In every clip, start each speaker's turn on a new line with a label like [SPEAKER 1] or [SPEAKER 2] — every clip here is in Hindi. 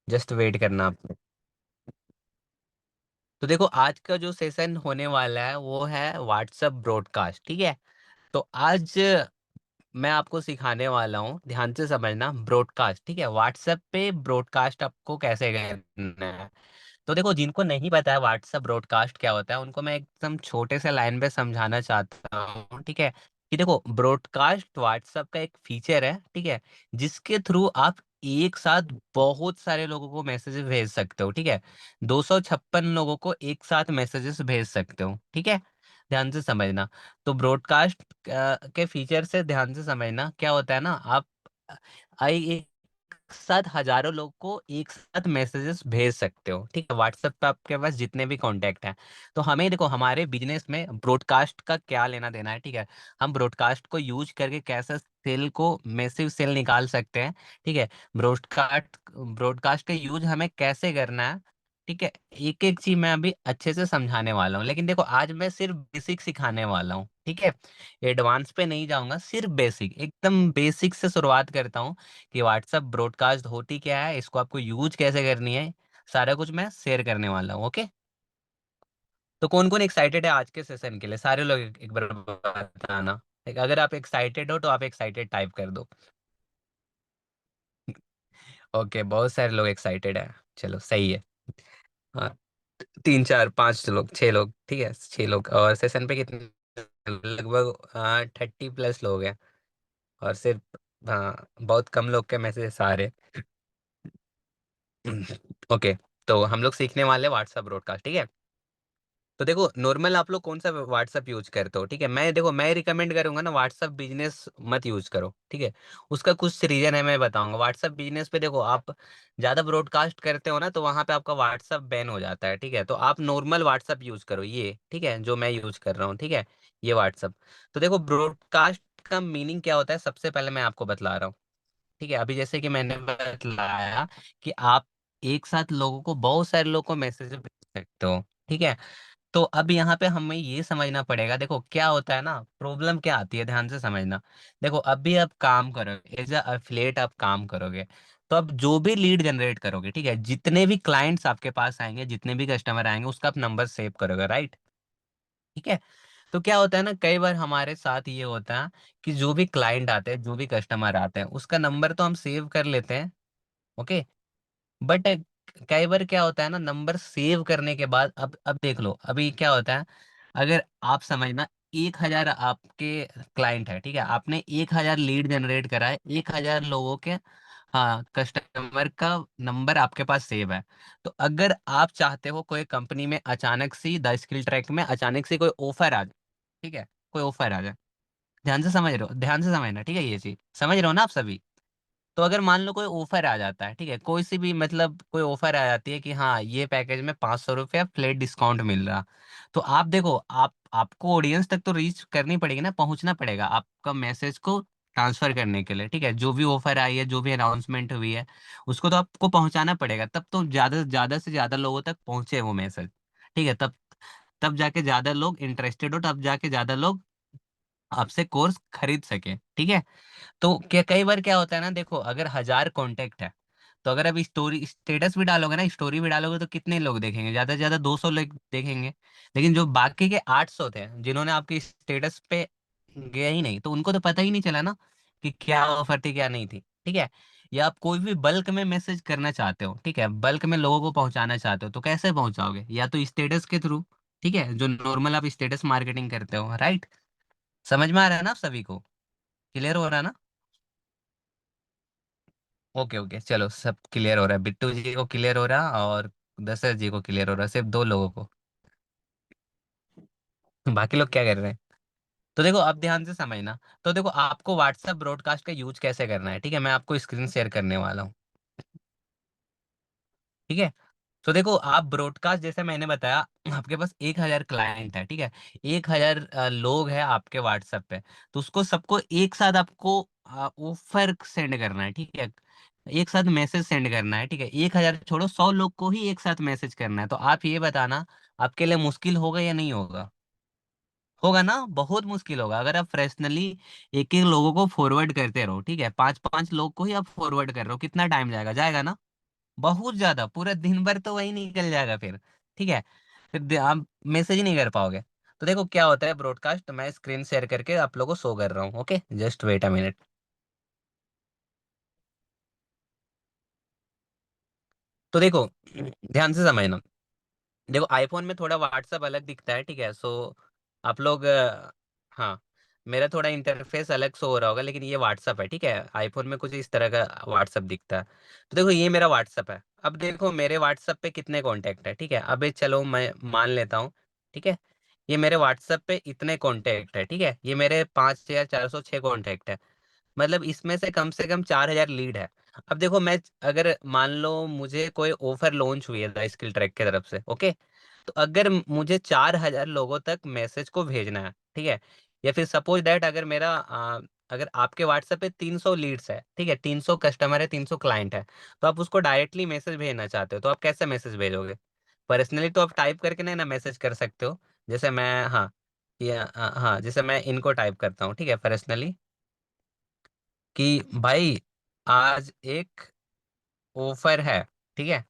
[SPEAKER 1] जस्ट वेट करना आप। तो देखो आज का जो सेशन होने वाला है वो है व्हाट्सएप ब्रॉडकास्ट, ठीक है। तो आज मैं आपको सिखाने वाला हूँ, ध्यान से समझना, ब्रॉडकास्ट, ठीक है। व्हाट्सएप पे ब्रॉडकास्ट आपको कैसे करना है। तो देखो जिनको नहीं पता है व्हाट्सएप ब्रॉडकास्ट क्या होता है, उनको मैं एकदम छोटे से लाइन पे समझाना चाहता हूँ, ठीक है। कि देखो ब्रॉडकास्ट व्हाट्सएप का एक फीचर है, ठीक है, जिसके थ्रू आप एक साथ बहुत सारे लोगों को मैसेजेस भेज सकते हो, ठीक है। 256 लोगों को एक साथ मैसेजेस भेज सकते हो, ठीक है। ध्यान से समझना। तो ब्रॉडकास्ट के फीचर से ध्यान से समझना क्या होता है ना, आप एक साथ हजारों लोग को एक साथ मैसेजेस भेज सकते हो, ठीक है। व्हाट्सएप पे आपके पास जितने भी कांटेक्ट हैं। तो हमें देखो हमारे बिजनेस में ब्रॉडकास्ट का क्या लेना देना है, ठीक है। हम ब्रॉडकास्ट को यूज करके कैसे सेल को मैसिव सेल निकाल सकते हैं, ठीक है। ब्रॉडकास्ट ब्रॉडकास्ट का यूज हमें कैसे करना है, ठीक है। एक एक चीज मैं अभी अच्छे से समझाने वाला हूँ, लेकिन देखो आज मैं सिर्फ बेसिक सिखाने वाला हूँ, ठीक है। एडवांस पे नहीं जाऊंगा, सिर्फ बेसिक, एकदम बेसिक से शुरुआत करता हूँ कि व्हाट्सएप ब्रॉडकास्ट होती क्या है, इसको आपको यूज कैसे करनी है, सारा कुछ मैं शेयर करने वाला हूँ, ओके। तो कौन कौन एक्साइटेड है आज के सेशन के लिए, सारे लोग एक बार बताना। अगर आप एक्साइटेड हो तो आप एक्साइटेड टाइप कर दो। ओके, बहुत सारे लोग एक्साइटेड है, चलो सही है। हाँ, 3 4 5 लोग, 6 लोग, ठीक है, 6 लोग। और सेशन पे कितने, लगभग 30+ लोग हैं। और सिर्फ, हाँ, बहुत कम लोग के मैसेज आ रहे। ओके। तो हम लोग सीखने वाले व्हाट्सएप ब्रॉडकास्ट, ठीक है। तो देखो नॉर्मल आप लोग कौन सा व्हाट्सएप यूज करते हो, ठीक है। मैं रिकमेंड करूंगा ना, व्हाट्सएप बिजनेस मत यूज करो, ठीक है। उसका कुछ रीजन है, मैं बताऊंगा। व्हाट्सएप बिजनेस पे देखो आप ज्यादा ब्रॉडकास्ट करते हो ना, तो वहां पे आपका व्हाट्सएप बैन हो जाता है, ठीक है। तो आप नॉर्मल व्हाट्सएप यूज करो, ये ठीक है, जो मैं यूज कर रहा हूँ, ठीक है, ये व्हाट्सएप। तो देखो ब्रॉडकास्ट का मीनिंग क्या होता है, सबसे पहले मैं आपको बतला रहा हूँ, ठीक है। अभी जैसे कि मैंने बतलाया कि आप एक साथ लोगों को, बहुत सारे लोगों को मैसेज भेज सकते हो, ठीक है। तो अब यहाँ पे हमें ये समझना पड़ेगा, देखो क्या होता है ना, प्रॉब्लम क्या आती है, ध्यान से समझना। देखो अभी आप काम करोगे एज अ आप काम करोगे, तो अब जो भी लीड जनरेट करोगे, ठीक है, जितने भी क्लाइंट्स आपके पास आएंगे, जितने भी कस्टमर आएंगे, उसका आप नंबर सेव करोगे, राइट, ठीक है। तो क्या होता है ना, कई बार हमारे साथ ये होता है कि जो भी क्लाइंट आते हैं, जो भी कस्टमर आते हैं, उसका नंबर तो हम सेव कर लेते हैं, ओके। बट कई बार क्या होता है ना, नंबर सेव करने के बाद, अब देख लो अभी क्या होता है। अगर आप समझना, 1,000 आपके क्लाइंट है, ठीक है, आपने 1,000 लीड जनरेट करा है, 1,000 लोगों के, हाँ, कस्टमर का नंबर आपके पास सेव है। तो अगर आप चाहते हो कोई कंपनी में अचानक से द स्किल ट्रैक में अचानक से कोई ऑफर आ जाए, ठीक है, कोई ऑफर आ जाए, ध्यान से समझ रहे हो, ध्यान से समझना, ठीक है, ये चीज समझ रहे हो ना आप सभी। तो अगर मान लो कोई ऑफर आ जाता है, ठीक है, कोई सी भी मतलब कोई ऑफर आ जाती है कि हाँ ये पैकेज में 500 रुपया फ्लैट डिस्काउंट मिल रहा। तो आप देखो, आपको ऑडियंस तक तो रीच करनी पड़ेगी ना, पहुंचना पड़ेगा आपका मैसेज को ट्रांसफर करने के लिए, ठीक है। जो भी ऑफर आई है, जो भी अनाउंसमेंट हुई है, उसको तो आपको पहुंचाना पड़ेगा, तब तो ज्यादा से ज्यादा लोगों तक पहुंचे वो मैसेज, ठीक है। तब तब जाके ज्यादा लोग इंटरेस्टेड हो, तब जाके ज्यादा लोग आपसे कोर्स खरीद सके, ठीक है। तो क्या कई बार क्या होता है ना, देखो अगर 1,000 कांटेक्ट है, तो अगर अब स्टोरी स्टेटस भी डालोगे ना, स्टोरी भी डालोगे, तो कितने लोग देखेंगे, ज्यादा से ज्यादा 200 लोग देखेंगे। लेकिन जो बाकी के 800 थे, जिन्होंने आपकी स्टेटस पे गया ही नहीं, तो उनको तो पता ही नहीं चला ना कि क्या ऑफर थी क्या नहीं थी, ठीक है। या आप कोई भी बल्क में मैसेज करना चाहते हो, ठीक है, बल्क में लोगों को पहुंचाना चाहते हो, तो कैसे पहुंचाओगे, या तो स्टेटस के थ्रू, ठीक है, जो नॉर्मल आप स्टेटस मार्केटिंग करते हो, राइट। समझ में आ रहा है ना आप सभी को, क्लियर हो रहा है ना। ओके ओके, चलो सब क्लियर हो रहा है, बिट्टू जी को क्लियर हो रहा और दशरथ जी को क्लियर हो रहा है, सिर्फ 2 लोगों को। बाकी लोग क्या कर रहे हैं। तो देखो अब ध्यान से समझना। तो देखो आपको व्हाट्सएप ब्रॉडकास्ट का यूज कैसे करना है, ठीक है, मैं आपको स्क्रीन शेयर करने वाला हूँ, ठीक है। तो देखो आप ब्रॉडकास्ट, जैसे मैंने बताया, आपके पास 1,000 क्लाइंट है, ठीक है, 1,000 लोग हैं आपके व्हाट्सएप पे। तो उसको सबको एक साथ आपको ऑफर सेंड करना है, ठीक है, एक साथ मैसेज सेंड करना है, ठीक है। 1,000 छोड़ो, 100 लोग को ही एक साथ मैसेज करना है। तो आप ये बताना, आपके लिए मुश्किल होगा या नहीं होगा। होगा ना, बहुत मुश्किल होगा। अगर आप पर्सनली एक एक लोगों को फॉरवर्ड करते रहो, ठीक है, 5 5 लोग को ही आप फॉरवर्ड कर रहे हो, कितना टाइम जाएगा, जाएगा ना। बहुत ज्यादा, पूरा दिन भर तो वही निकल जाएगा फिर। ठीक है, फिर आप मैसेज ही नहीं कर पाओगे। तो देखो क्या होता है ब्रॉडकास्ट, मैं स्क्रीन शेयर करके आप लोगों को शो कर रहा हूँ। Okay, just wait a minute. तो देखो ध्यान से समझना। देखो आईफोन में थोड़ा व्हाट्सअप अलग दिखता है, ठीक है। सो आप लोग हाँ, मेरा थोड़ा इंटरफेस अलग शो हो रहा होगा, लेकिन ये व्हाट्सअप है, ठीक है। आईफोन में कुछ इस तरह का व्हाट्सअप दिखता है। तो देखो ये मेरा व्हाट्सअप है। अब देखो मेरे व्हाट्सअप पे कितने कॉन्टैक्ट है, ठीक है। अब ये चलो मैं मान लेता हूँ, ठीक है। ये मेरे व्हाट्सअप पे इतने कॉन्टैक्ट है, ठीक है। ये मेरे 5406 कॉन्टैक्ट है। मतलब इसमें से कम 4000 लीड है। अब देखो मैं, अगर मान लो मुझे कोई ऑफर लॉन्च हुई है द स्किल ट्रैक की तरफ से, ओके। तो अगर मुझे 4000 लोगों तक मैसेज को भेजना है, ठीक है। या फिर सपोज दैट अगर मेरा अगर आपके व्हाट्सएप पे 300 लीड्स है, ठीक है, 300 कस्टमर है, 300 क्लाइंट है। तो आप उसको डायरेक्टली मैसेज भेजना चाहते हो, तो आप कैसे मैसेज भेजोगे? पर्सनली तो आप टाइप करके नहीं ना मैसेज कर सकते हो। जैसे मैं, हाँ, या हाँ, जैसे मैं इनको टाइप करता हूँ, ठीक है, पर्सनली, कि भाई आज एक ऑफर है, ठीक है,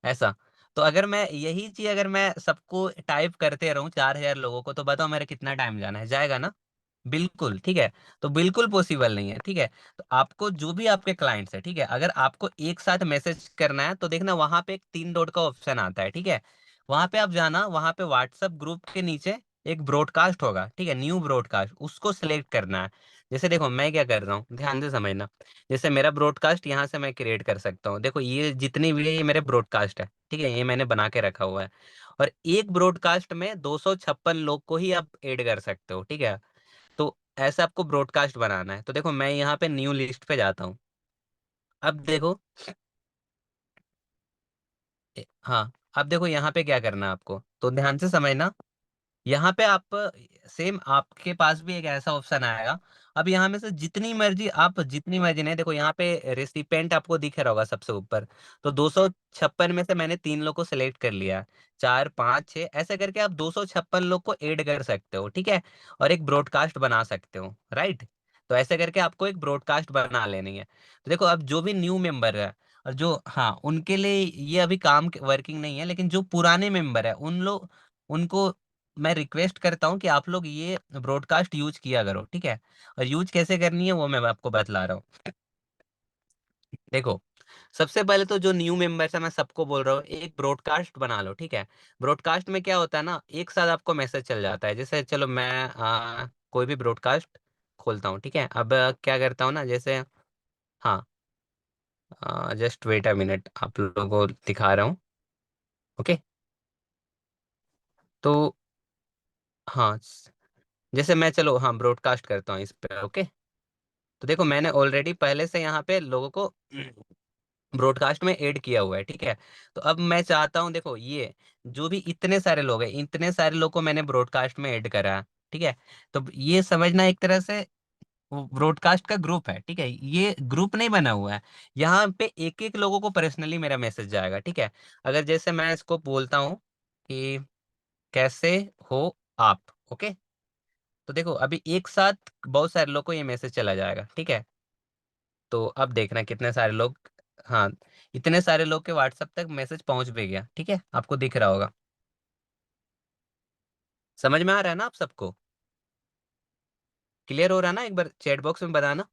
[SPEAKER 1] ऐसा। तो अगर मैं यही चीज अगर मैं सबको टाइप करते रहूं, 4000 लोगों को, तो बताओ मेरा कितना टाइम जाना है, जाएगा ना? बिल्कुल, ठीक है। तो बिल्कुल पॉसिबल नहीं है, ठीक है। तो आपको जो भी आपके क्लाइंट्स है, ठीक है, अगर आपको एक साथ मैसेज करना है, तो देखना वहां पे एक 3 डॉट का ऑप्शन आता है, ठीक है। वहां पे आप जाना, वहां पे व्हाट्सएप ग्रुप के नीचे एक ब्रॉडकास्ट होगा, ठीक है, न्यू ब्रॉडकास्ट, उसको सिलेक्ट करना है। जैसे देखो मैं क्या कर रहा हूँ, ध्यान से समझना। जैसे मेरा ब्रॉडकास्ट यहाँ से मैं क्रिएट कर सकता हूँ। देखो ये जितनी भी है, ये मेरे ब्रॉडकास्ट है, ठीक है, ये मैंने बना के रखा हुआ है। और एक ब्रॉडकास्ट में 256 लोग को ही आप ऐड कर सकते हो, ठीक है। तो ऐसा आपको ब्रॉडकास्ट बनाना है। तो देखो मैं यहाँ पे न्यू लिस्ट पे जाता हूँ। अब देखो, हाँ, अब देखो यहाँ पे क्या करना है आपको, तो ध्यान से समझना। यहाँ पे आप सेम, आपके पास भी एक ऐसा ऑप्शन आएगा। अब यहाँ में से जितनी मर्जी, आप जितनी मर्जी नहीं, देखो यहाँ पे रेसिपेंट आपको दिख रहा होगा सबसे ऊपर। तो 256 में से मैंने 3 लोग को सिलेक्ट कर लिया, 4 5 6, ऐसे करके आप 256 लोग को ऐड कर सकते हो, ठीक है। और एक ब्रॉडकास्ट बना सकते हो, राइट। तो ऐसे करके आपको एक ब्रॉडकास्ट बना लेनी है। तो देखो अब जो भी न्यू मेंबर है, और जो, हाँ, उनके लिए ये अभी काम वर्किंग नहीं है, लेकिन जो पुराने मेंबर है उन लोग, उनको मैं रिक्वेस्ट करता हूँ कि आप लोग ये ब्रॉडकास्ट यूज किया करो, ठीक है। और यूज कैसे करनी है वो मैं आपको बतला रहा हूँ। देखो सबसे पहले तो जो न्यू मेंबर्स है, मैं सबको बोल रहा हूँ एक ब्रॉडकास्ट बना लो, ठीक है। ब्रॉडकास्ट में क्या होता है ना, एक साथ आपको मैसेज चल जाता है। जैसे चलो मैं कोई भी ब्रॉडकास्ट खोलता हूँ, ठीक है। अब क्या करता हूँ ना, जैसे, हाँ, जस्ट वेट अ मिनट, आप लोगों को दिखा रहा हूँ। ओके, तो हाँ, जैसे मैं, चलो हाँ, ब्रॉडकास्ट करता हूँ इस पे, ओके। तो देखो मैंने ऑलरेडी पहले से यहाँ पे लोगों को ब्रॉडकास्ट में ऐड किया हुआ है, ठीक है। तो अब मैं चाहता हूँ, देखो ये जो भी इतने सारे लोग हैं, इतने सारे लोग को मैंने ब्रॉडकास्ट में ऐड करा है, ठीक है। तो ये समझना एक तरह से ब्रॉडकास्ट का ग्रुप है, ठीक है। ये ग्रुप नहीं बना हुआ है। यहाँ पे एक एक लोगों को पर्सनली मेरा मैसेज जाएगा, ठीक है। अगर जैसे मैं इसको बोलता हूँ कि कैसे हो आप, ओके। तो देखो अभी एक साथ बहुत सारे लोग को ये मैसेज चला जाएगा, ठीक है। तो अब देखना कितने सारे लोग, हाँ, इतने सारे लोग के व्हाट्सएप तक मैसेज पहुंच भी गया, ठीक है, आपको दिख रहा होगा। समझ में आ रहा है ना आप सबको? क्लियर हो रहा है ना? एक बार चैट बॉक्स में बताना।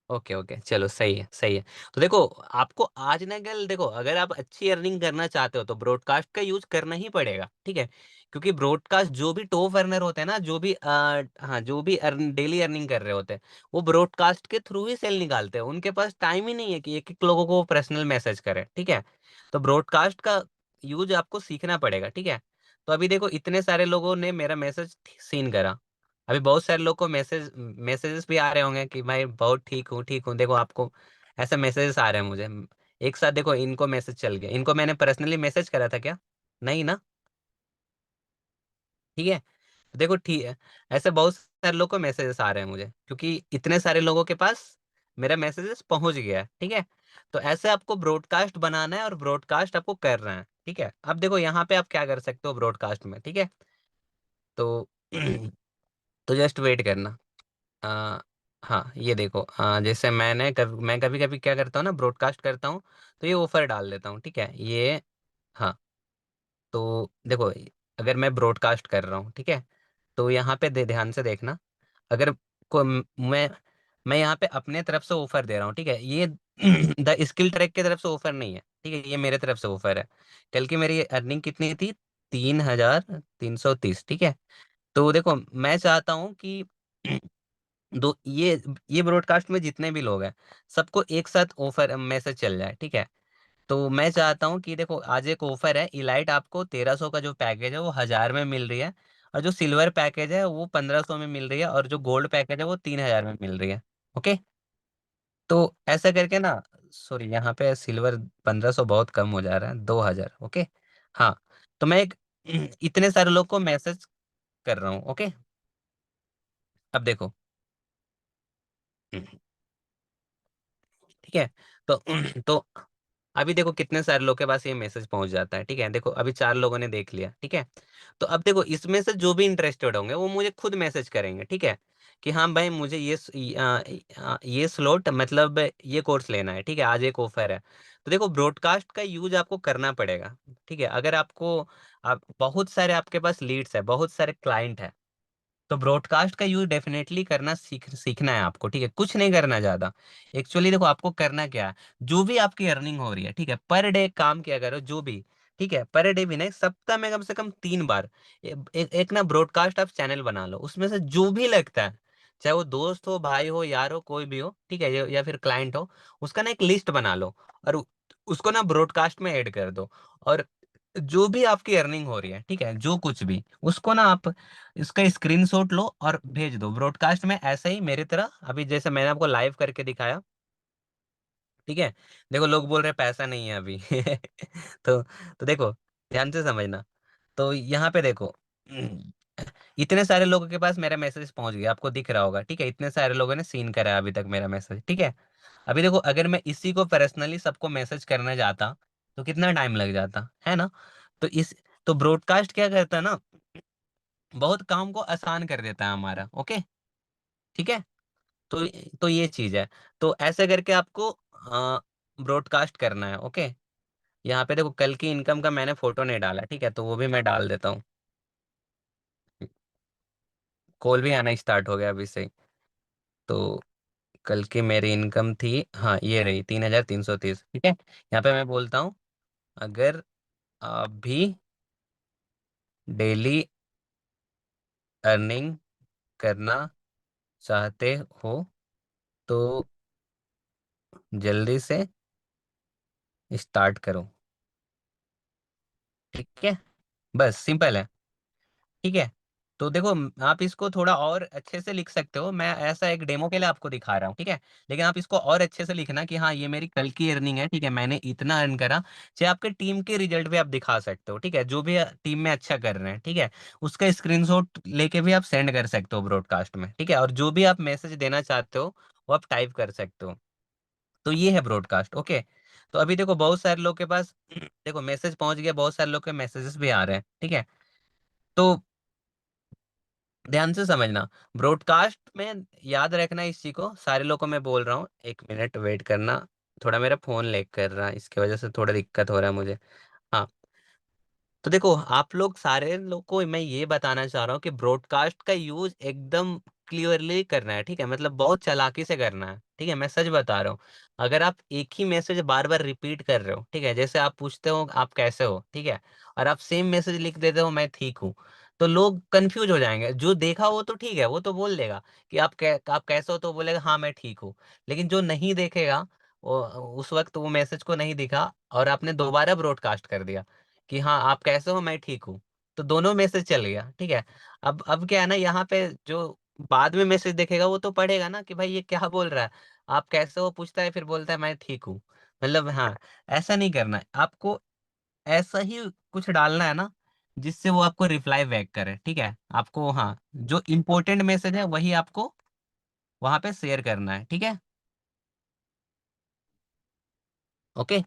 [SPEAKER 1] ओके ओके, चलो सही है, सही है। तो देखो आपको आज ना कल, देखो अगर आप अच्छी अर्निंग करना चाहते हो तो ब्रॉडकास्ट का यूज करना ही पड़ेगा, ठीक है। क्योंकि ब्रॉडकास्ट, जो भी टॉप अर्नर होते हैं ना, जो भी हाँ, जो भी डेली अर्निंग कर रहे होते हैं, वो ब्रॉडकास्ट के थ्रू ही सेल निकालते हैं। उनके पास टाइम ही नहीं है कि एक एक लोगों को पर्सनल मैसेज करें, ठीक है। तो ब्रॉडकास्ट का यूज आपको सीखना पड़ेगा, ठीक है। तो अभी देखो इतने सारे लोगों ने मेरा मैसेज सीन करा। अभी बहुत सारे लोग को मैसेजेस भी आ रहे होंगे कि भाई बहुत ठीक हूँ, ठीक हूँ, देखो आपको ऐसा मैसेजेस आ रहे हैं मुझे। एक साथ देखो इनको मैसेज चल गया, इनको मैंने पर्सनली मैसेज करा था क्या? नहीं ना? ठीक है। तो देखो ठीक है, ऐसे बहुत सारे लोग को मैसेजेस आ रहे हैं मुझे, क्योंकि इतने सारे लोगों के पास मेरा मैसेजेस पहुंच गया है, ठीक है। तो ऐसे आपको ब्रॉडकास्ट बनाना है और ब्रॉडकास्ट आपको करना है, ठीक है। अब देखो यहाँ पे आप क्या कर सकते हो ब्रॉडकास्ट में, ठीक है। तो तो जस्ट वेट करना। हाँ ये देखो, जैसे मैं कभी कभी क्या करता हूँ ना, ब्रॉडकास्ट करता हूँ, तो ये ऑफर डाल देता हूँ, ठीक है ये। हाँ, तो देखो, अगर मैं ब्रॉडकास्ट कर रहा हूँ, ठीक है, तो यहाँ पे ध्यान से देखना। अगर मैं यहाँ पे अपने तरफ से ऑफर दे रहा हूँ, ठीक है, ये द स्किल ट्रैक की तरफ से ऑफर नहीं है, ठीक है, ये मेरे तरफ से ऑफर है। कल की मेरी अर्निंग कितनी थी? 3,330, ठीक है। तो देखो, मैं चाहता हूँ कि दो ये ब्रॉडकास्ट में जितने भी लोग हैं, सबको एक साथ ऑफर मैसेज चल जाए, ठीक है। तो मैं चाहता हूँ कि देखो, आज एक ऑफर है, इलाइट आपको 1,300 का जो पैकेज है वो 1,000 में मिल रही है, और जो सिल्वर पैकेज है वो 1,500 में मिल रही है, और जो गोल्ड पैकेज है वो 3,000 में मिल रही है। ओके, तो ऐसा करके ना, सॉरी, यहाँ पे सिल्वर 1,500 बहुत कम हो जा रहा है, 2,000। ओके, हाँ, तो मैं एक इतने सारे लोग को मैसेज कर रहा हूँ। ओके, अब देखो, ठीक है, तो तो अभी देखो कितने सारे लोग के पास ये मैसेज पहुंच जाता है, ठीक है। देखो, अभी 4 लोगों ने देख लिया, ठीक है। तो अब देखो, इसमें से जो भी इंटरेस्टेड होंगे वो मुझे खुद मैसेज करेंगे, ठीक है, कि हाँ भाई, मुझे ये स्लॉट, मतलब ये कोर्स लेना है, ठीक है, आज एक ऑफर है। तो देखो, ब्रॉडकास्ट का यूज आपको करना पड़ेगा, ठीक है। अगर आप बहुत सारे आपके पास लीड्स है, बहुत सारे क्लाइंट है, तो ब्रॉडकास्ट का यूज डेफिनेटली करना सीखना है आपको, ठीक है, कुछ नहीं करना ज्यादा। एक्चुअली देखो, आपको करना क्या है, जो भी आपकी अर्निंग हो रही है, ठीक है, पर डे काम किया करो, जो भी, ठीक है, पर डे भी नहीं, सप्ताह में कम से कम 3 बार एक ना ब्रॉडकास्ट आप चैनल बना लो, उसमें से जो भी लगता है, चाहे वो दोस्त हो, भाई हो, यार हो, कोई भी हो, ठीक है, या फिर क्लाइंट हो, उसका ना एक लिस्ट बना लो, और उसको ना ब्रॉडकास्ट में ऐड कर दो। और जो भी आपकी अर्निंग हो रही है, ठीक है, जो कुछ भी, उसको ना आप इसका स्क्रीनशॉट लो और भेज दो ब्रॉडकास्ट में, ऐसे ही मेरी तरह, अभी जैसे मैंने आपको लाइव करके दिखाया, ठीक है। देखो, लोग बोल रहे पैसा नहीं है अभी। तो देखो, ध्यान से समझना। तो यहाँ पे देखो, इतने सारे लोगों के पास मेरा मैसेज पहुंच गया, आपको दिख रहा होगा, ठीक है, इतने सारे लोगों ने सीन करा है अभी तक मेरा मैसेज, ठीक है। अभी देखो, अगर मैं इसी को पर्सनली सबको मैसेज करने जाता, तो कितना टाइम लग जाता है ना। तो तो ब्रॉडकास्ट क्या करता है ना, बहुत काम को आसान कर देता है हमारा। ओके, ठीक है। तो ये चीज है। तो ऐसे करके आपको ब्रॉडकास्ट करना है। ओके, यहाँ पे देखो, कल की इनकम का मैंने फोटो नहीं डाला, ठीक है, तो वो भी मैं डाल देता हूँ। कॉल भी आना स्टार्ट हो गया अभी से ही। तो कल की मेरी इनकम थी, हाँ, ये रही 3,330, ठीक है। यहाँ पे मैं बोलता हूँ, अगर आप भी डेली अर्निंग करना चाहते हो, तो जल्दी से स्टार्ट करो, ठीक है। बस सिंपल है, ठीक है। तो देखो, आप इसको थोड़ा और अच्छे से लिख सकते हो, मैं ऐसा एक डेमो के लिए आपको दिखा रहा हूँ, ठीक है। लेकिन आप इसको और अच्छे से लिखना कि हाँ, ये मेरी कल की अर्निंग है, ठीक है, मैंने इतना अर्न करा। चाहे आपके टीम के रिजल्ट भी आप दिखा सकते हो, ठीक है, जो भी टीम में अच्छा कर रहे हैं, ठीक है, उसका स्क्रीनशॉट लेके भी आप सेंड कर सकते हो ब्रॉडकास्ट में, ठीक है। और जो भी आप मैसेज देना चाहते हो वो आप टाइप कर सकते हो। तो ये है ब्रॉडकास्ट। ओके, तो अभी देखो, बहुत सारे लोग के पास देखो मैसेज पहुंच गया, बहुत सारे लोग के मैसेजेस भी आ रहे हैं, ठीक है। तो ध्यान से समझना, ब्रॉडकास्ट में याद रखना इस चीज को, सारे लोगों को मैं बोल रहा हूँ, 1 मिनट वेट करना, थोड़ा मेरा फोन लैग कर रहा है, इसकी वजह से थोड़ा दिक्कत हो रहा है मुझे। हाँ, तो देखो, आप लोग सारे लोग को मैं ये बताना चाह रहा हूँ कि ब्रॉडकास्ट का यूज एकदम क्लियरली करना है, ठीक है, मतलब बहुत चालाकी से करना है, ठीक है, मैं सच बता रहा हूँ। अगर आप एक ही मैसेज बार बार रिपीट कर रहे हो, ठीक है, जैसे आप पूछते हो आप कैसे हो, ठीक है, और आप सेम मैसेज लिख देते हो मैं ठीक हूँ, तो लोग कंफ्यूज हो जाएंगे। जो देखा वो तो ठीक है, वो तो बोल देगा कि आप कैसे हो, तो बोलेगा हाँ मैं ठीक हूँ। लेकिन जो नहीं देखेगा, वो उस वक्त वो मैसेज को नहीं दिखा, और आपने दोबारा ब्रॉडकास्ट कर दिया कि हाँ आप कैसे हो, मैं ठीक हूँ, तो दोनों मैसेज चल गया, ठीक है। अब क्या है ना, यहाँ पे जो बाद में मैसेज देखेगा वो तो पढ़ेगा ना कि भाई ये क्या बोल रहा है, आप कैसे हो पूछता है, फिर बोलता है मैं ठीक हूँ। मतलब हाँ, ऐसा नहीं करना है आपको, ऐसा ही कुछ डालना है ना जिससे वो आपको रिप्लाई बैक करे, ठीक है। आपको, हाँ, जो इम्पोर्टेंट मैसेज है वही आपको वहां पे शेयर करना है, ठीक है। ओके,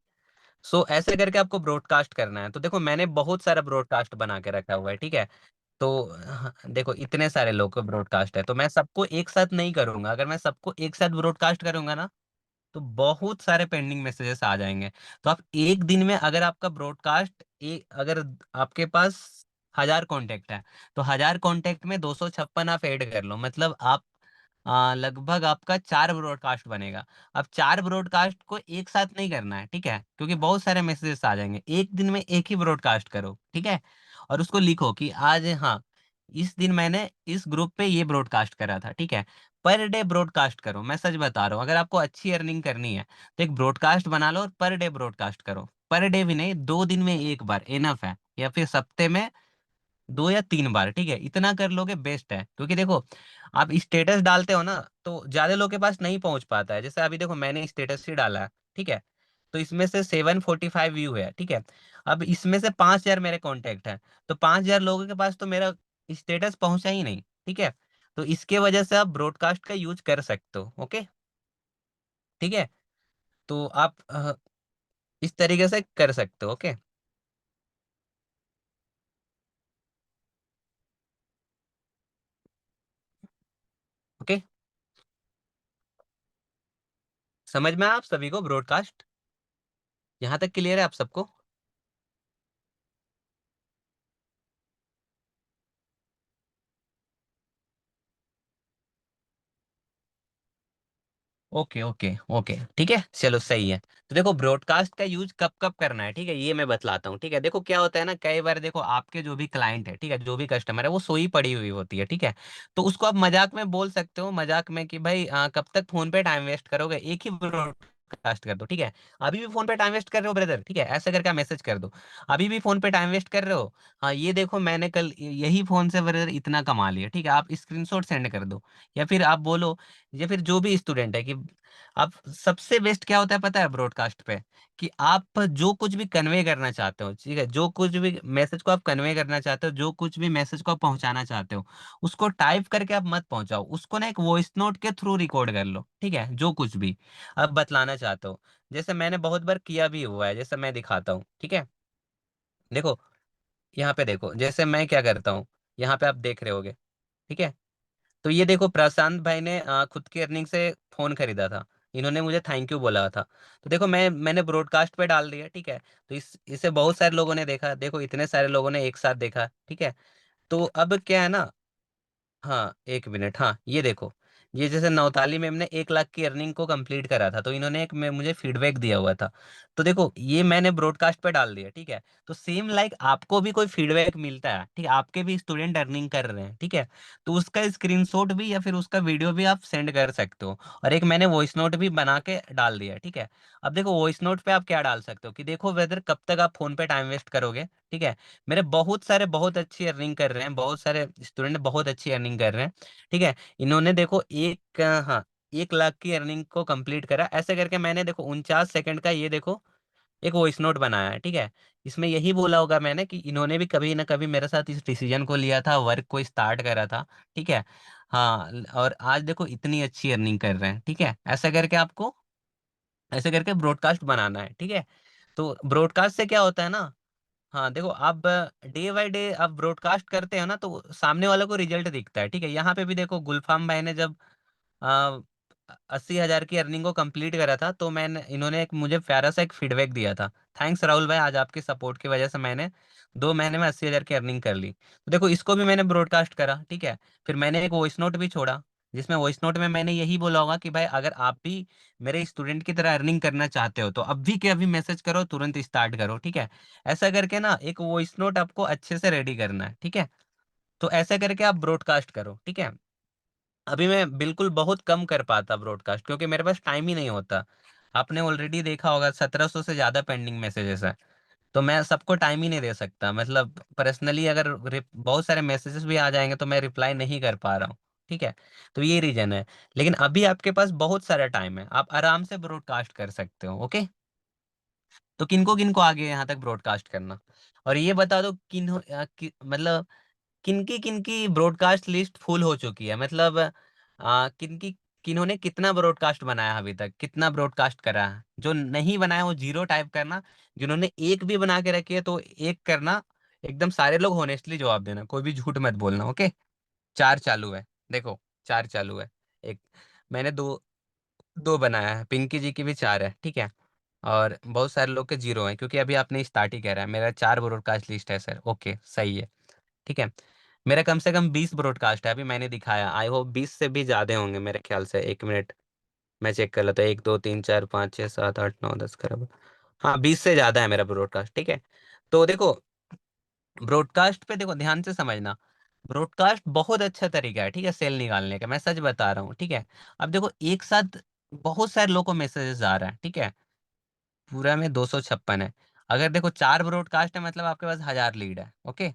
[SPEAKER 1] सो ऐसे करके आपको ब्रॉडकास्ट करना है। तो देखो, मैंने बहुत सारा ब्रॉडकास्ट बना के रखा हुआ है, ठीक है। तो हाँ, देखो इतने सारे लोग को ब्रॉडकास्ट है, तो मैं सबको एक साथ नहीं करूंगा। अगर मैं सबको एक साथ ब्रॉडकास्ट करूंगा ना, तो बहुत सारे पेंडिंग मैसेजेस आ जाएंगे। तो आप एक दिन में अगर आपका ब्रॉडकास्ट अगर आपके पास 1000 कांटेक्ट है, तो 1000 कांटेक्ट में 256 आप ऐड कर लो, मतलब आप लगभग आपका 4 ब्रॉडकास्ट बनेगा। अब 4 ब्रॉडकास्ट को एक साथ नहीं करना है, ठीक है, क्योंकि बहुत सारे मैसेजेस आ जाएंगे। एक दिन में एक ही ब्रॉडकास्ट करो, ठीक है। और उसको लिखो कि आज, हाँ, इस दिन मैंने इस ग्रुप पे ये ब्रॉडकास्ट करा था, ठीक है। पर डे ब्रॉडकास्ट करो, मैं सच बता रहा हूँ, अगर आपको अच्छी अर्निंग करनी है तो एक ब्रॉडकास्ट बना लो और पर डे ब्रॉडकास्ट करो। पर डे भी नहीं, 2 दिन में एक बार इनफ है, या फिर सप्ते में 2 या 3 बार, ठीक है। इतना कर लोगे बेस्ट है, क्योंकि देखो आप स्टेटस डालते हो ना, तो ज्यादा लोग के पास नहीं पहुंच पाता है। जैसे अभी देखो मैंने स्टेटस ही डाला है, ठीक है, तो इसमें से 745 व्यू है, ठीक है। अब इसमें से 5000 मेरे कांटेक्ट है, तो 5000 लोगों के पास तो मेरा स्टेटस पहुंचा ही नहीं, ठीक है। तो इसके वजह से आप ब्रॉडकास्ट का यूज कर सकते हो, ओके, ठीक है। तो आप इस तरीके से कर सकते हो, ओके। ओके, समझ में आया आप सभी को ब्रॉडकास्ट? यहाँ तक क्लियर है आप सबको? ओके ओके ओके, ठीक है, चलो सही है। तो देखो ब्रॉडकास्ट का यूज कब कब करना है, ठीक है, ये मैं बतलाता हूँ, ठीक है। देखो क्या होता है ना, कई बार देखो आपके जो भी क्लाइंट है, ठीक है, जो भी कस्टमर है, वो सोई पड़ी हुई होती है, ठीक है। तो उसको आप मजाक में बोल सकते हो, मजाक में, कि भाई कब तक फोन पे टाइम वेस्ट करोगे, एक ही ब्रॉडकास्ट कर दो, ठीक है। अभी भी फोन पे टाइम वेस्ट कर रहे हो ब्रदर, ठीक है, ऐसा करके मैसेज कर दो। अभी भी फोन पे टाइम वेस्ट कर रहे हो, हाँ ये देखो मैंने कल यही फोन से ब्रदर इतना कमा लिया, ठीक है, आप स्क्रीनशॉट सेंड कर दो। या फिर आप बोलो, या फिर जो भी स्टूडेंट है, कि आप, सबसे बेस्ट क्या होता है पता है ब्रॉडकास्ट पे, कि आप जो कुछ भी कन्वे करना चाहते हो, ठीक है, जो कुछ भी मैसेज को आप कन्वे करना चाहते हो, जो कुछ भी मैसेज को आप पहुंचाना चाहते हो, उसको टाइप करके आप मत पहुंचाओ, उसको ना एक वॉइस नोट के थ्रू रिकॉर्ड कर लो, ठीक है, जो कुछ भी आप बतलाना चाहते हो। जैसे मैंने बहुत बार किया भी हुआ है, जैसे मैं दिखाता हूँ, ठीक है। देखो यहाँ पे देखो, जैसे मैं क्या करता हूँ, यहाँ पे आप देख रहे होगे, ठीक है। तो ये देखो प्रशांत भाई ने खुद की अर्निंग से फोन खरीदा था, इन्होंने मुझे थैंक यू बोला था। तो देखो मैंने ब्रॉडकास्ट पे डाल दिया, ठीक है। तो इसे बहुत सारे लोगों ने देखा, देखो इतने सारे लोगों ने एक साथ देखा, ठीक है। तो अब क्या है ना, हाँ 1 मिनट, हाँ ये देखो, ये जैसे नौताली मैम ने 1 लाख की अर्निंग को कंप्लीट करा था, तो इन्होंने एक मुझे फीडबैक दिया हुआ था। तो देखो ये मैंने ब्रॉडकास्ट पे डाल दिया, ठीक है। तो सेम लाइक आपको भी कोई फीडबैक मिलता है, ठीक है, आपके भी स्टूडेंट अर्निंग कर रहे हैं, ठीक है, तो उसका स्क्रीनशॉट भी या फिर उसका वीडियो भी आप सेंड कर सकते हो। और एक मैंने वॉइस नोट भी बना के डाल दिया, ठीक है। अब देखो वॉइस नोट पे आप क्या डाल सकते हो, कि देखो वेदर कब तक आप फोन पे टाइम वेस्ट करोगे, ठीक है। मेरे बहुत सारे बहुत अच्छी अर्निंग कर रहे हैं, बहुत सारे स्टूडेंट बहुत अच्छी अर्निंग कर रहे हैं, ठीक है। इन्होंने देखो हाँ 1 लाख की अर्निंग को कंप्लीट करा, ऐसे करके मैंने देखो 49 सेकंड का ये देखो एक वॉइस नोट बनाया है, ठीक है। इसमें यही बोला होगा मैंने कि इन्होंने भी कभी ना कभी मेरे साथ इस डिसीजन को लिया था, वर्क को स्टार्ट करा था, ठीक है। हाँ, और आज देखो इतनी अच्छी अर्निंग कर रहे हैं, ठीक है। ऐसा करके आपको, ऐसे करके ब्रॉडकास्ट बनाना है, ठीक है। तो ब्रॉडकास्ट से क्या होता है ना, हाँ देखो आप डे बाय डे आप ब्रॉडकास्ट करते हो ना, तो सामने वाले को रिजल्ट दिखता है, ठीक है। यहाँ पे भी देखो गुलफाम भाई ने जब आ, 80,000 की अर्निंग को कंप्लीट करा था, तो मैंने, इन्होंने एक मुझे प्यारा सा एक फीडबैक दिया था, थैंक्स राहुल भाई, आज आपके सपोर्ट की वजह से मैंने 2 महीने में 80,000 की अर्निंग कर ली। तो देखो इसको भी मैंने ब्रॉडकास्ट करा, ठीक है। फिर मैंने एक वॉइस नोट भी छोड़ा, जिसमें वॉइस नोट में मैंने यही बोला होगा कि भाई अगर आप भी मेरे स्टूडेंट की तरह अर्निंग करना चाहते हो, तो अभी के अभी मैसेज करो, तुरंत स्टार्ट करो, ठीक है। ऐसा करके ना एक वॉइस नोट आपको अच्छे से रेडी करना है, ठीक है। तो ऐसा करके आप ब्रॉडकास्ट करो, ठीक है। अभी मैं बिल्कुल बहुत कम कर पाता ब्रॉडकास्ट, क्योंकि मेरे पास टाइम ही नहीं होता। आपने ऑलरेडी देखा होगा 1700 से ज्यादा पेंडिंग मैसेजेस है, तो मैं सबको टाइम ही नहीं दे सकता, मतलब पर्सनली अगर बहुत सारे मैसेजेस भी आ जाएंगे तो मैं रिप्लाई नहीं कर पा रहा हूँ, ठीक है। तो ये रीजन है। लेकिन अभी आपके पास बहुत सारा टाइम है, आप आराम से ब्रॉडकास्ट कर सकते हो, ओके। तो किनको किनको आगे यहाँ तक ब्रॉडकास्ट करना, और ये बता दो मतलब किनकी किनकी ब्रॉडकास्ट लिस्ट फुल हो चुकी है, मतलब किनकी, किन्होंने कितना ब्रॉडकास्ट बनाया अभी तक, कितना ब्रॉडकास्ट करा है। जो नहीं बनाया वो जीरो टाइप करना, जिन्होंने एक भी बना के रखी है तो एक करना, एकदम सारे लोग होनेस्टली जवाब देना, कोई भी झूठ मत बोलना, ओके। चार चालू है, देखो, चार चालू है। एक, मैंने दो, दो बनाया है, पिंकी जी की भी चार है, ठीक है। और बहुत सारे लोग के जीरो हैं, क्योंकि अभी आपने स्टार्ट ही कह रहा है। मेरा चार ब्रॉडकास्ट लिस्ट है सर, ओके सही है, ठीक है। मेरा कम से कम 20 ब्रॉडकास्ट है, अभी मैंने दिखाया, आई होप 20 से भी ज्यादा होंगे मेरे ख्याल से। एक मिनट, मैं चेक कर लेता हूँ। एक, दो, तीन, चार, पाँच, छः, सात, आठ, नौ, 10, 11। हाँ, 20 से ज्यादा है मेरा ब्रॉडकास्ट, ठीक है। तो देखो, ब्रॉडकास्ट पे देखो, ध्यान से समझना। ब्रॉडकास्ट बहुत अच्छा तरीका है, ठीक है, सेल निकालने का, मैं सच बता रहा हूँ, ठीक है। अब देखो, एक साथ बहुत सारे लोगों को मैसेजेस आ रहा है, ठीक है। पूरा में 256 है। अगर देखो, चार ब्रॉडकास्ट है, मतलब आपके पास 1000 लीड है, ओके।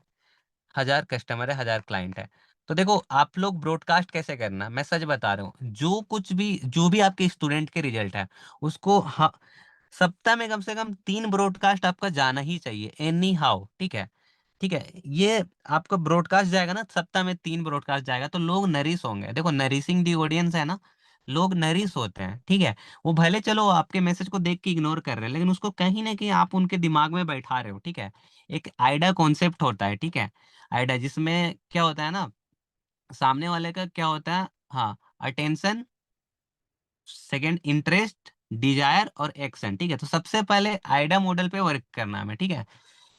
[SPEAKER 1] 1000 कस्टमर है, 1000 क्लाइंट है। तो देखो, आप लोग ब्रॉडकास्ट कैसे करना, मैं सच बता रहा हूँ, जो भी आपके स्टूडेंट के रिजल्ट है, उसको, हाँ, सप्ताह में कम से कम 3 ब्रॉडकास्ट आपका जाना ही चाहिए, एनी हाउ, ठीक है। ठीक है, ये आपका ब्रॉडकास्ट जाएगा ना, सप्ताह में 3 ब्रॉडकास्ट जाएगा, तो लोग नरिश होंगे। देखो, नरिशिंग दी ऑडियंस है ना, लोग नरिश होते हैं, ठीक है। वो भले चलो आपके मैसेज को देख के इग्नोर कर रहे हैं, लेकिन उसको कहीं ना कहीं आप उनके दिमाग में बैठा रहे हो, ठीक है। एक आइडा कॉन्सेप्ट होता है, ठीक है। आइडा, जिसमें क्या होता है ना, सामने वाले का क्या होता है, हाँ, अटेंशन, सेकंड इंटरेस्ट, डिजायर और एक्शन, ठीक है। तो सबसे पहले आइडा मॉडल पे वर्क करना है हमें, ठीक है।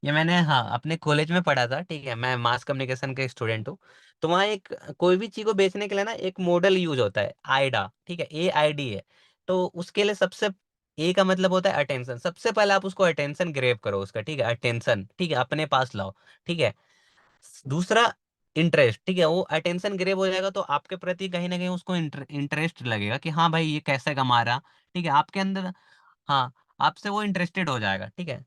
[SPEAKER 1] ये मैंने, हाँ, अपने कॉलेज में पढ़ा था, ठीक है। मैं मास कम्युनिकेशन का स्टूडेंट हूँ। तो वहाँ एक, कोई भी चीज को बेचने के लिए ना, एक मॉडल यूज होता है, आइडा, ठीक है, AID है। तो उसके लिए सबसे, ए का मतलब होता है अटेंशन। सबसे पहले आप उसको अटेंशन ग्रेब करो उसका, ठीक है, अटेंशन, ठीक है, अपने पास लाओ, ठीक है। दूसरा, इंटरेस्ट, ठीक है। वो अटेंशन ग्रेब हो जाएगा, तो आपके प्रति कहीं ना कहीं उसको इंटरेस्ट लगेगा कि हाँ भाई, ये कैसे कमा रहा, ठीक है, आपके अंदर, हाँ, आपसे वो इंटरेस्टेड हो जाएगा, ठीक है।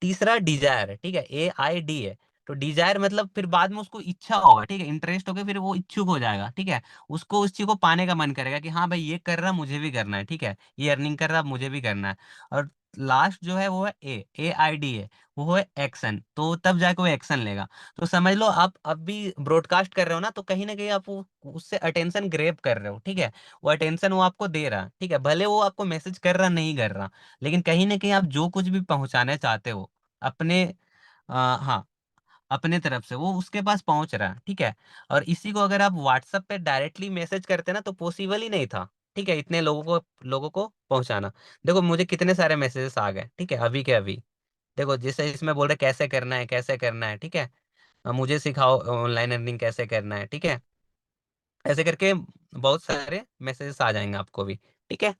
[SPEAKER 1] तीसरा, डिजायर है, ठीक है, AID है। तो डिजायर मतलब फिर बाद में उसको इच्छा होगा, ठीक है, इंटरेस्ट होगा, फिर वो इच्छुक हो जाएगा, ठीक है। उसको उस चीज को पाने का मन करेगा कि हाँ भाई, ये कर रहा, मुझे भी करना है, ठीक है, ये अर्निंग कर रहा, मुझे भी करना है। और लास्ट जो है वो है AID है, वो है एक्शन। तो तब जाके वो एक्शन लेगा। तो समझ लो, आप अब भी ब्रॉडकास्ट कर रहे हो ना, तो कहीं ना कहीं आप उससे अटेंशन ग्रेब कर रहे हो, ठीक है। वो अटेंशन वो आपको दे रहा है, ठीक है, भले वो आपको मैसेज कर रहा, नहीं कर रहा, लेकिन कहीं ना कहीं आप जो कुछ भी पहुंचाना चाहते हो अपने, हाँ, अपने तरफ से वो उसके पास पहुंच रहा है, ठीक है। और इसी को अगर आप व्हाट्सएप पे डायरेक्टली मैसेज करते ना, तो पॉसिबल ही नहीं था, ठीक है, इतने लोगों को पहुंचाना। देखो, मुझे कितने सारे मैसेजेस आ गए, ठीक है, अभी के अभी। देखो, जैसे इसमें बोल रहे कैसे करना है, कैसे करना है, ठीक है। मुझे सिखाओ ऑनलाइन अर्निंग कैसे करना है, ठीक है। ऐसे करके बहुत सारे मैसेजेस आ जाएंगे आपको भी, ठीक है।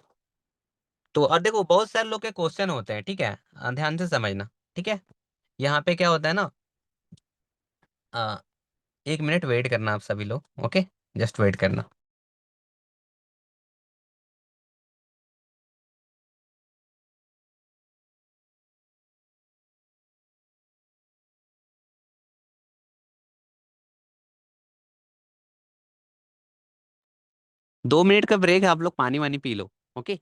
[SPEAKER 1] तो और देखो, बहुत सारे लोग के क्वेश्चन होते हैं, ठीक है। ध्यान से समझना, ठीक है। यहाँ पे क्या होता है ना, अ, एक मिनट वेट करना आप सभी लोग, ओके, जस्ट वेट करना। 2 मिनट का ब्रेक है, आप लोग पानी वानी पी लो, ओके।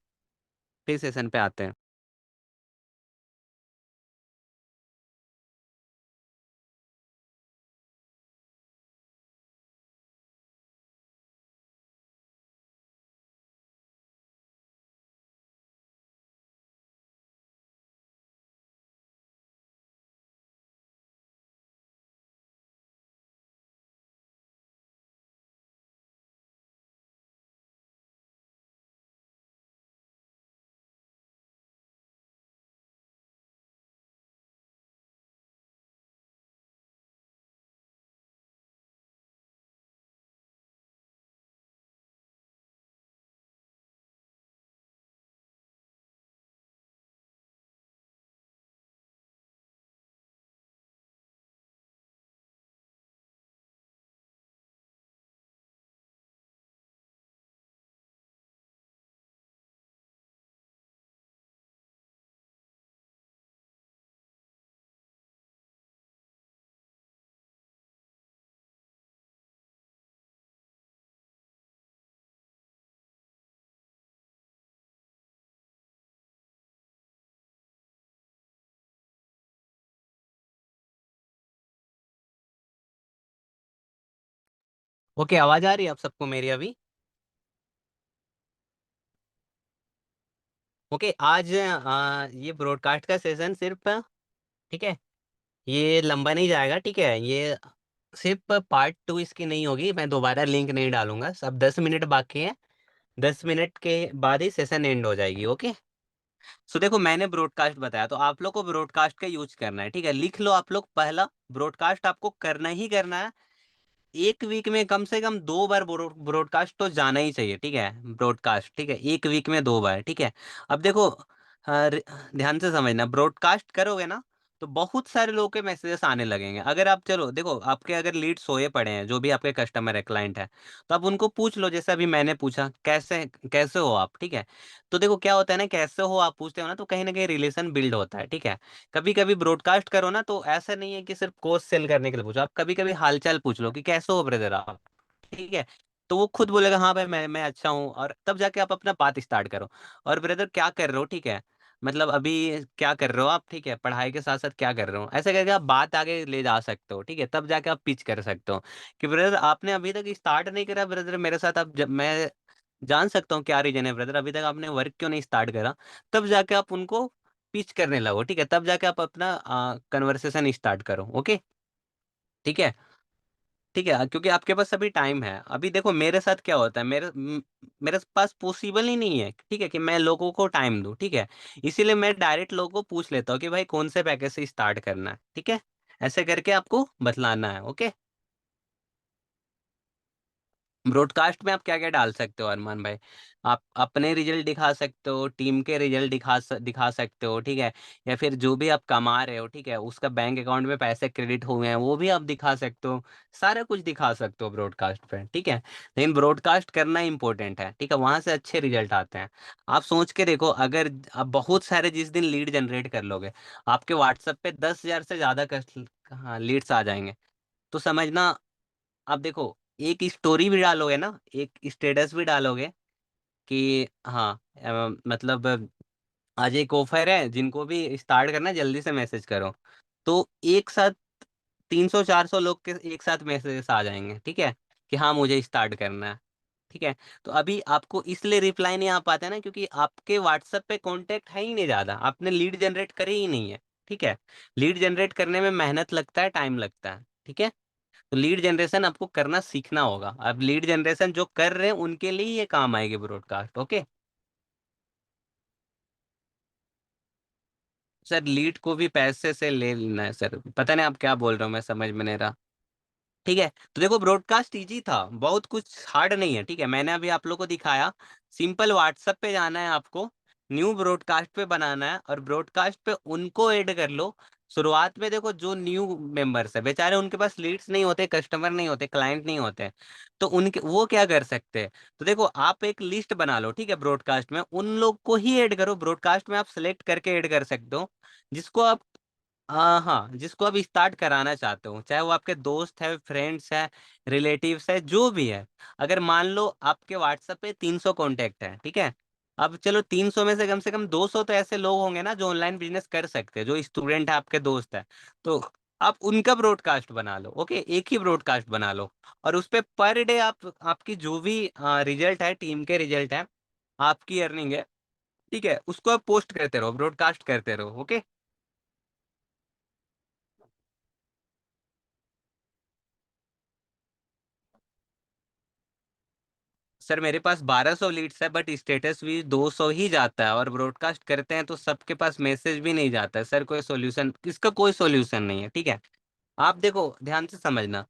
[SPEAKER 1] फिर सेशन पे आते हैं। ओके, आवाज आ रही है आप सबको मेरी अभी? ओके, आज ये ब्रॉडकास्ट का सेशन सिर्फ, ठीक है, ये लंबा नहीं जाएगा, ठीक है। ये सिर्फ पार्ट टू इसकी नहीं होगी, मैं दोबारा लिंक नहीं डालूंगा। सब 10 मिनट बाकी है, 10 मिनट के बाद ही सेशन एंड हो जाएगी, ओके। सो देखो, मैंने ब्रॉडकास्ट बताया, तो आप लोग को ब्रॉडकास्ट का यूज करना है, ठीक है। लिख लो आप लोग, पहला ब्रॉडकास्ट आपको करना ही करना है। एक वीक में कम से कम 2 बार ब्रॉडकास्ट तो जाना ही चाहिए, ठीक है। ब्रॉडकास्ट, ठीक है, एक वीक में 2 बार, ठीक है। अब देखो, ध्यान से समझना, ब्रॉडकास्ट करोगे ना तो बहुत सारे लोगों के मैसेजेस आने लगेंगे। अगर आप, चलो देखो, आपके अगर लीड सोए पड़े हैं, जो भी आपके कस्टमर है, क्लाइंट है, तो आप उनको पूछ लो, जैसे अभी मैंने पूछा, कैसे कैसे हो आप, ठीक है। तो देखो क्या होता है ना, कैसे हो आप पूछते हो ना, तो कहीं ना कहीं रिलेशन बिल्ड होता है, ठीक है। कभी कभी ब्रॉडकास्ट करो ना, तो ऐसा नहीं है कि सिर्फ कोर्स सेल करने के लिए पूछो, आप कभी कभी हालचाल पूछ लो कि कैसे हो ब्रदर आप, ठीक है। तो वो खुद बोलेगा हाँ भाई, मैं अच्छा हूँ, और तब जाके आप अपना बात स्टार्ट करो। और ब्रदर क्या कर रहे हो, ठीक है, मतलब अभी क्या कर रहे हो आप, ठीक है, पढ़ाई के साथ साथ क्या कर रहे हो, ऐसे करके आप बात आगे ले जा सकते हो, ठीक है। तब जाके आप पिच कर सकते हो कि ब्रदर आपने अभी तक स्टार्ट नहीं करा ब्रदर मेरे साथ, आप जब मैं जान सकता हूँ क्या रीजन है ब्रदर, अभी तक आपने वर्क क्यों नहीं स्टार्ट करा। तब जाके आप उनको पिच करने लगो, ठीक है। तब जाके आप अपना कन्वर्सेशन स्टार्ट करो, ओके, ठीक है। ठीक है, क्योंकि आपके पास अभी टाइम है। अभी देखो मेरे साथ क्या होता है, मेरे पास पॉसिबल ही नहीं है, ठीक है, कि मैं लोगों को टाइम दूं, ठीक है। इसीलिए मैं डायरेक्ट लोगों को पूछ लेता हूँ कि भाई कौन से पैकेज से स्टार्ट करना है, ठीक है। ऐसे करके आपको बतलाना है, ओके। ब्रॉडकास्ट में आप क्या क्या डाल सकते हो अरमान भाई, आप अपने रिजल्ट दिखा सकते हो, टीम के रिजल्ट दिखा सकते हो, ठीक है। या फिर जो भी आप कमा रहे हो, ठीक है, उसका बैंक अकाउंट में पैसे क्रेडिट हुए हैं वो भी आप दिखा सकते हो। सारा कुछ दिखा सकते हो ब्रॉडकास्ट पे, ठीक है। लेकिन ब्रॉडकास्ट करना इंपॉर्टेंट है, ठीक है, वहां से अच्छे रिजल्ट आते हैं। आप सोच के देखो, अगर आप बहुत सारे जिस दिन लीड जनरेट कर लोगे, आपके व्हाट्सएप पे 10,000 से ज्यादा हाँ लीड्स आ जाएंगे, तो समझना। आप देखो, एक स्टोरी भी डालोगे ना, एक स्टेटस भी डालोगे कि हाँ, मतलब आज एक ऑफर है, जिनको भी स्टार्ट करना है जल्दी से मैसेज करो, तो एक साथ 300 400 लोग के एक साथ मैसेजेस आ जाएंगे, ठीक है, कि हाँ मुझे स्टार्ट करना है, ठीक है। तो अभी आपको इसलिए रिप्लाई नहीं आ पाता है ना, क्योंकि आपके व्हाट्सएप पे कांटेक्ट है ही नहीं ज्यादा, आपने लीड जनरेट करे ही नहीं है, ठीक है। लीड जनरेट करने में मेहनत लगता है, टाइम लगता है, ठीक है। तो लीड जनरेशन आपको करना सीखना होगा। अब लीड जनरेशन जो कर रहे हैं उनके लिए ये काम आएगी ब्रॉडकास्ट, ओके। सर लीड को भी पैसे से ले लेना है सर, पता नहीं आप क्या बोल रहे हो, मैं समझ में नहीं रहा। ठीक है, तो देखो ब्रॉडकास्ट इजी था, बहुत कुछ हार्ड नहीं है, ठीक है। मैंने अभी आप लोग को दिखाया, सिंपल व्हाट्सएप पे जाना है आपको, न्यू ब्रॉडकास्ट पे बनाना है, और ब्रॉडकास्ट पे उनको ऐड कर लो। शुरुआत में देखो, जो न्यू मेंबर्स है बेचारे, उनके पास लीड्स नहीं होते, कस्टमर नहीं होते, क्लाइंट नहीं होते, तो उनके वो क्या कर सकते हैं। तो देखो आप एक लिस्ट बना लो, ठीक है, ब्रॉडकास्ट में उन लोग को ही ऐड करो। ब्रॉडकास्ट में आप सेलेक्ट करके ऐड कर सकते हो जिसको आप, हाँ हाँ, जिसको आप स्टार्ट कराना चाहते हो, चाहे वो आपके दोस्त है, फ्रेंड्स है, रिलेटिव्स है, जो भी है। अगर मान लो आपके व्हाट्सएप पे 300 कॉन्टेक्ट है, ठीक है। अब चलो 300 में से कम 200 तो ऐसे लोग होंगे ना जो ऑनलाइन बिजनेस कर सकते हैं, जो स्टूडेंट है, आपके दोस्त है, तो आप उनका ब्रॉडकास्ट बना लो, ओके, एक ही ब्रॉडकास्ट बना लो। और उस पे पर डे आप, आपकी जो भी रिजल्ट है, टीम के रिजल्ट है, आपकी अर्निंग है, ठीक है, उसको आप पोस्ट करते रहो, ब्रॉडकास्ट करते रहो, ओके। सर मेरे पास 1200 लीड्स है, बट स्टेटस भी 200 ही जाता है, और ब्रॉडकास्ट करते हैं तो सबके पास मैसेज भी नहीं जाता है सर। कोई सॉल्यूशन, इसका कोई सॉल्यूशन नहीं है, ठीक है। आप देखो ध्यान से समझना,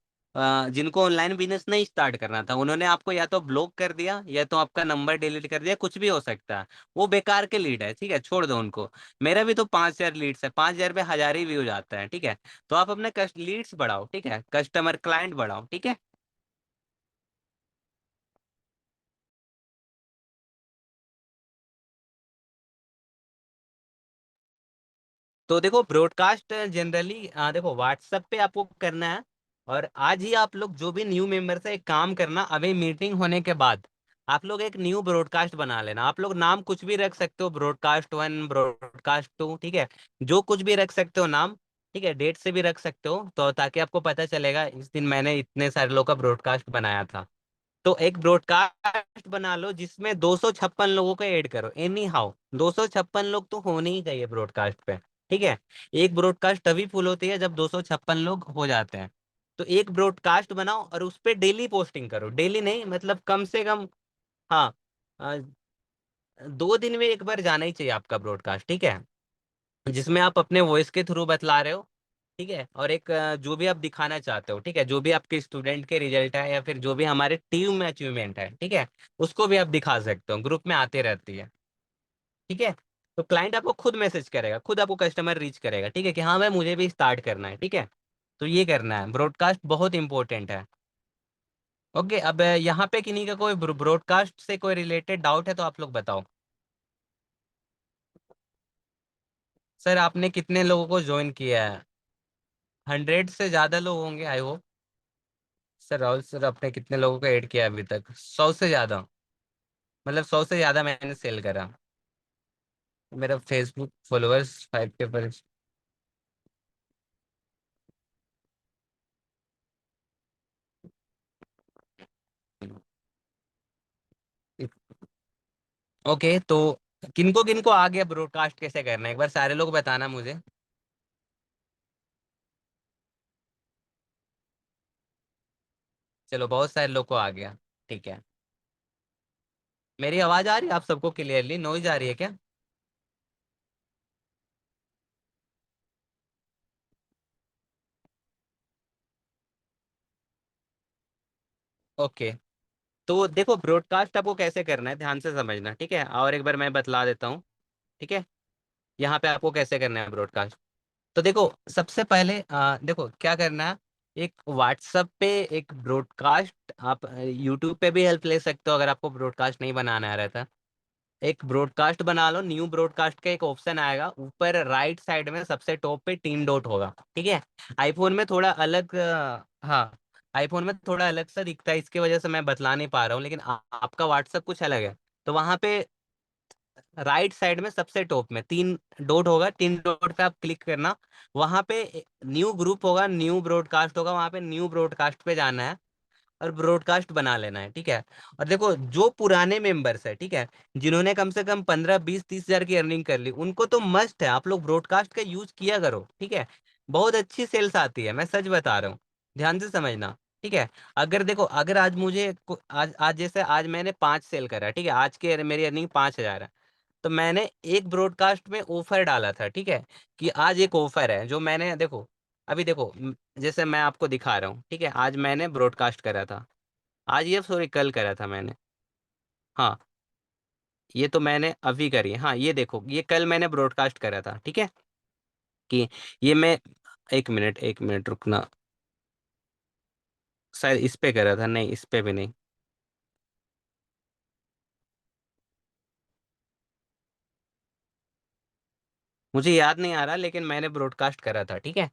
[SPEAKER 1] जिनको ऑनलाइन बिजनेस नहीं स्टार्ट करना था, उन्होंने आपको या तो ब्लॉक कर दिया, या तो आपका नंबर डिलीट कर दिया, कुछ भी हो सकता है। वो बेकार के लीड है, ठीक है, छोड़ दो उनको। मेरा भी तो 5,000 लीड्स है, 5,000 पे 1,000 ही व्यू जाता है, ठीक है। तो आप अपने लीड्स बढ़ाओ, ठीक है, कस्टमर क्लाइंट बढ़ाओ, ठीक है। तो देखो ब्रॉडकास्ट जनरली, देखो व्हाट्सएप पे आपको करना है। और आज ही आप लोग जो भी न्यू मेंबर्स है, एक काम करना, अभी मीटिंग होने के बाद आप लोग एक न्यू ब्रॉडकास्ट बना लेना। आप लोग नाम कुछ भी रख सकते हो, ब्रॉडकास्ट 1, ब्रॉडकास्ट 2, ठीक है, जो कुछ भी रख सकते हो नाम, ठीक है, डेट से भी रख सकते हो, तो ताकि आपको पता चलेगा इस दिन मैंने इतने सारे लोग का ब्रॉडकास्ट बनाया था। तो एक ब्रॉडकास्ट बना लो जिसमें 256 लोगों को ऐड करो, एनी हाउ 256 लोग तो होने ही चाहिए ब्रॉडकास्ट पे। ठीक है। एक ब्रॉडकास्ट तभी फुल होती है जब 256 लोग हो जाते हैं। तो एक ब्रॉडकास्ट बनाओ और उस पर डेली पोस्टिंग करो, डेली नहीं मतलब कम से कम। हाँ, अ, 2 दिन में एक बार जाना ही चाहिए आपका ब्रॉडकास्ट, ठीक है। जिसमें आप अपने वॉइस के थ्रू बतला रहे हो, ठीक है, और एक जो भी आप दिखाना चाहते हो, ठीक है, जो भी आपके स्टूडेंट के रिजल्ट है या फिर जो भी हमारे टीम में अचीवमेंट है, ठीक है, उसको भी आप दिखा सकते हो, ग्रुप में आते रहती है, ठीक है। तो क्लाइंट आपको खुद मैसेज करेगा, खुद आपको कस्टमर रीच करेगा, ठीक है, कि हाँ भाई मुझे भी स्टार्ट करना है, ठीक है। तो ये करना है, ब्रॉडकास्ट बहुत इंपॉर्टेंट है। ओके, अब यहाँ पे किन्हीं का कोई ब्रॉडकास्ट से कोई रिलेटेड डाउट है तो आप लोग बताओ। सर आपने कितने लोगों को ज्वाइन किया है? 100 से ज्यादा लोग होंगे I hope. Sir Rahul sir, आपने कितने लोगों को ऐड किया अभी तक? 100 से ज्यादा? मतलब 100 से ज्यादा मैंने सेल करा। मेरा फेसबुक फॉलोअर्स 5 के पर। ओके, तो किनको किनको आ गया ब्रॉडकास्ट कैसे करना है, एक बार सारे लोग बताना मुझे। चलो बहुत सारे लोग को आ गया, ठीक है। मेरी आवाज आ रही है आप सबको क्लियरली? नॉइज आ रही है क्या? ओके, तो देखो ब्रॉडकास्ट आपको कैसे करना है ध्यान से समझना, ठीक है, और एक बार मैं बतला देता हूँ, ठीक है। यहाँ पे आपको कैसे करना है ब्रॉडकास्ट। तो देखो सबसे पहले देखो क्या करना है। एक व्हाट्सएप पे एक ब्रॉडकास्ट, आप यूट्यूब पे भी हेल्प ले सकते हो अगर आपको ब्रॉडकास्ट नहीं बनाना आ रहा था। एक ब्रॉडकास्ट बना लो, न्यू ब्रॉडकास्ट का एक ऑप्शन आएगा ऊपर राइट साइड में, सबसे टॉप पे 3 डॉट होगा, ठीक है। आईफोन में थोड़ा अलग हाँ, आईफोन में थोड़ा अलग सा दिखता है, इसकी वजह से मैं बतला नहीं पा रहा हूँ, लेकिन आपका व्हाट्सएप कुछ अलग है। तो वहां पे राइट साइड में सबसे टॉप में 3 डॉट होगा, 3 डॉट पे आप क्लिक करना। वहां पे न्यू ग्रुप होगा, न्यू ब्रॉडकास्ट होगा, वहां पे न्यू ब्रॉडकास्ट पे जाना है और ब्रॉडकास्ट बना लेना है, ठीक है। और देखो जो पुराने मेंबर्स है, ठीक है, जिन्होंने कम से कम 15 20 30 हजार की अर्निंग कर ली, उनको तो मस्ट है आप लोग ब्रॉडकास्ट का यूज किया करो, ठीक है। बहुत अच्छी सेल्स आती है, मैं सच बता रहा हूँ, ध्यान से समझना, ठीक है। अगर देखो, अगर आज मुझे आज आज जैसे आज मैंने 5 सेल करा, ठीक है, आज के मेरी अर्निंग 5 हजार है। तो मैंने एक ब्रॉडकास्ट में ऑफर डाला था, ठीक है, कि आज एक ऑफर है जो मैंने देखो, अभी देखो जैसे मैं आपको दिखा रहा हूँ, ठीक है, आज मैंने ब्रॉडकास्ट करा था, आज ये सॉरी कल करा था मैंने। हाँ, ये तो मैंने अभी करी है, हाँ ये देखो ये कल मैंने ब्रॉडकास्ट करा था, ठीक है, कि ये मैं, एक मिनट रुकना, शायद इस पे करा था, नहीं इस पे भी नहीं, मुझे याद नहीं आ रहा, लेकिन मैंने ब्रॉडकास्ट करा था, ठीक है।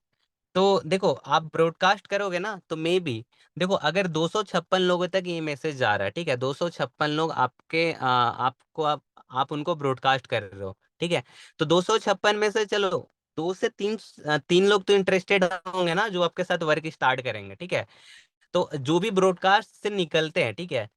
[SPEAKER 1] तो देखो आप ब्रॉडकास्ट करोगे ना तो मे बी, देखो अगर 256 लोगों तक ये मैसेज जा रहा है, ठीक है, 256 लोग आपके आपको आप उनको ब्रॉडकास्ट कर रहे हो, ठीक है। तो 256 में से चलो 2 से 3 3 लोग तो इंटरेस्टेड होंगे ना, जो आपके साथ वर्क स्टार्ट करेंगे, ठीक है। तो जो भी ब्रॉडकास्ट से निकलते हैं, ठीक है,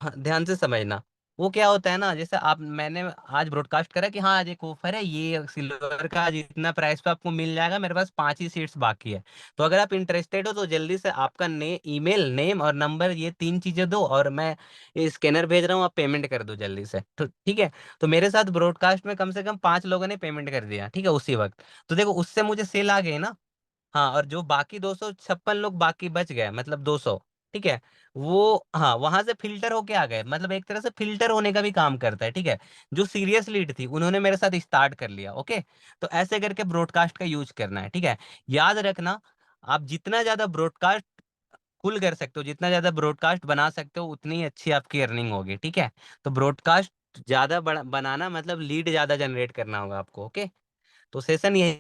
[SPEAKER 1] हाँ, ध्यान से समझना। वो क्या होता है ना, जैसे आप मैंने आज ब्रॉडकास्ट करा कि हाँ आज एक ऑफर है, ये सिल्वर का आज इतना प्राइस पे आपको मिल जाएगा, मेरे पास 5 ही सीट्स बाकी है। तो अगर आप इंटरेस्टेड हो तो जल्दी से आपका ईमेल नेम और नंबर, ये 3 चीजें दो, और मैं ये स्कैनर भेज रहा हूँ, आप पेमेंट कर दो जल्दी से, तो ठीक है। तो मेरे साथ ब्रॉडकास्ट में कम से कम 5 लोगों ने पेमेंट कर दिया, ठीक है, उसी वक्त। तो देखो उससे मुझे सेल आ गई ना। हाँ, और जो बाकी 256 लोग बाकी बच गए, मतलब 200, ठीक है, वो हाँ वहां से फिल्टर होके आ गए, मतलब एक तरह से फिल्टर होने का भी काम करता है, ठीक है। जो सीरियस लीड थी उन्होंने मेरे साथ स्टार्ट कर लिया, ओके। तो ऐसे करके ब्रॉडकास्ट का यूज करना है, ठीक है। याद रखना, आप जितना ज्यादा ब्रॉडकास्ट फुल कर सकते हो, जितना ज्यादा ब्रॉडकास्ट बना सकते हो, उतनी ही अच्छी आपकी अर्निंग होगी, ठीक है। तो ब्रॉडकास्ट ज्यादा बनाना मतलब लीड ज्यादा जनरेट करना होगा आपको, ओके। तो सेशन ये